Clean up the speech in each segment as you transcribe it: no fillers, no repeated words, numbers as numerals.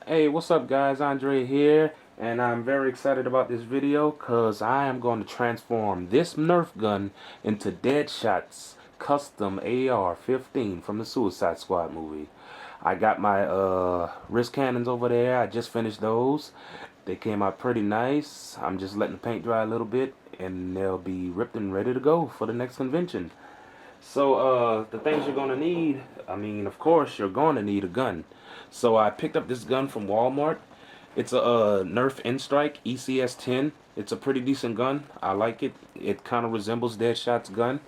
Hey, what's up guys? Andre here, and I'm very excited about this video because I am going to transform this Nerf gun into DEADSHOT'S custom AR-15 from the Suicide Squad movie. I got my wrist cannons over there. I just finished those. They came out pretty nice. I'm just letting the paint dry a little bit and they'll be ripped and ready to go for the next convention. So the things you're going to need, of course you're going to need a gun. So I picked up this gun from Walmart. It's a Nerf N-Strike ECS-10. It's a pretty decent gun. I like it. It kind of resembles DEADSHOT'S gun.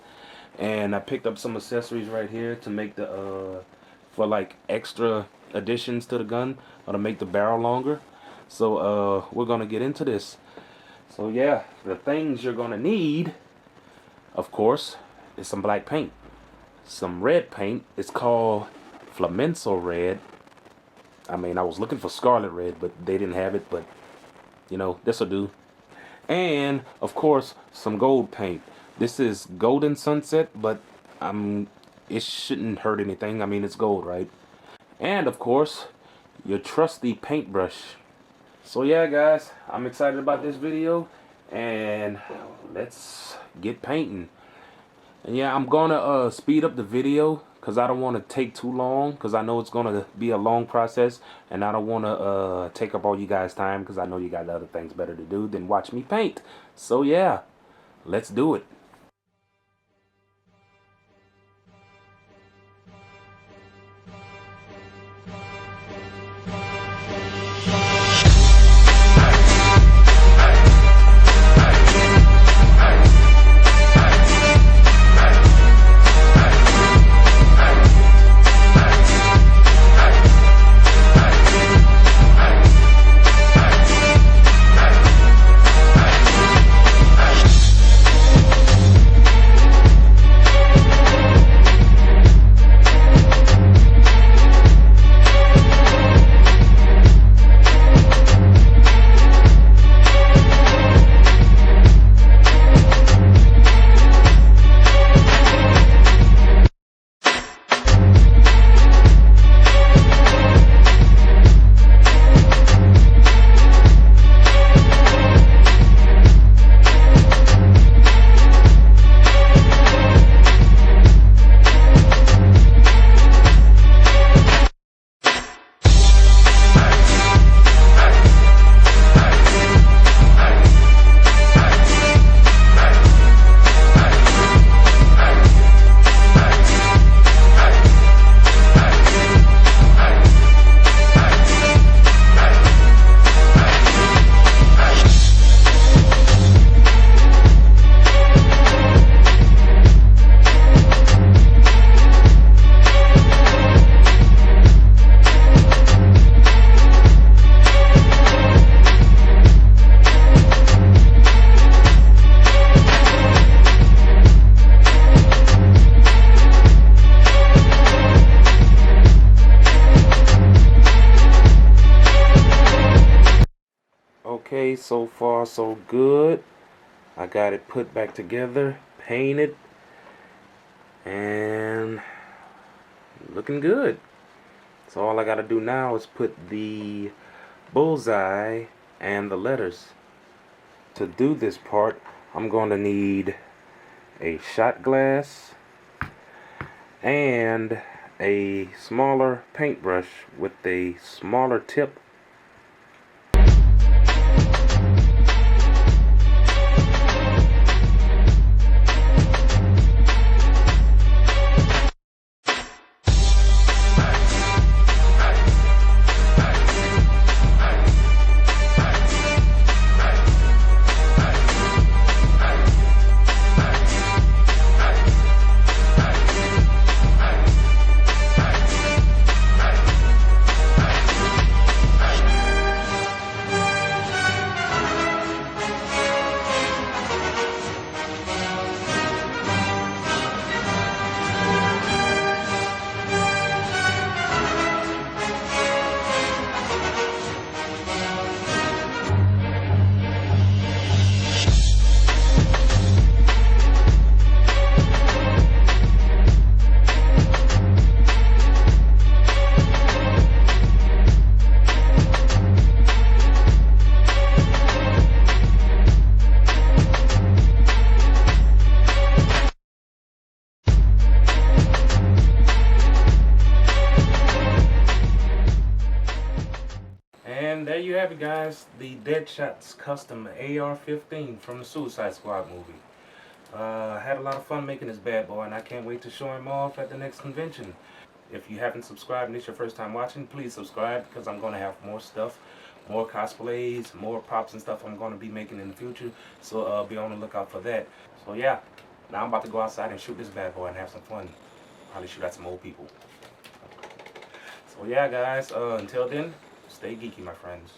And I picked up some accessories right here to make the for like extra additions to the gun, or to make the barrel longer. So we're gonna get into this. So yeah, the things you're gonna need, of course, is some black paint, some red paint. It's called Flamenco red. I was looking for scarlet red, but they didn't have it, but you know, this'll do. And of course, some gold paint. This is Golden Sunset, but it shouldn't hurt anything. It's gold, right? And of course, your trusty paintbrush. So yeah guys, I'm excited about this video, and let's get painting. And yeah, I'm gonna speed up the video because I don't want to take too long, because I know it's gonna be a long process, and I don't want to take up all you guys' time, because I know you got other things better to do than watch me paint. So yeah, let's do it. Okay, so far so good. I got it put back together, painted, and looking good. So all I gotta do now is put the bullseye and the letters. To do this part, I'm going to need a shot glass and a smaller paintbrush with a smaller tip. have it, guys. The DEADSHOT'S custom AR-15 from the Suicide Squad movie. I had a lot of fun making this bad boy, and I can't wait to show him off at the next convention. If you haven't subscribed and it's your first time watching, please subscribe, because I'm going to have more stuff, more cosplays, more props and stuff I'm going to be making in the future. So be on the lookout for that. So yeah, now I'm about to go outside and shoot this bad boy and have some fun. Probably shoot at some old people. So yeah, guys, until then, stay geeky, my friends.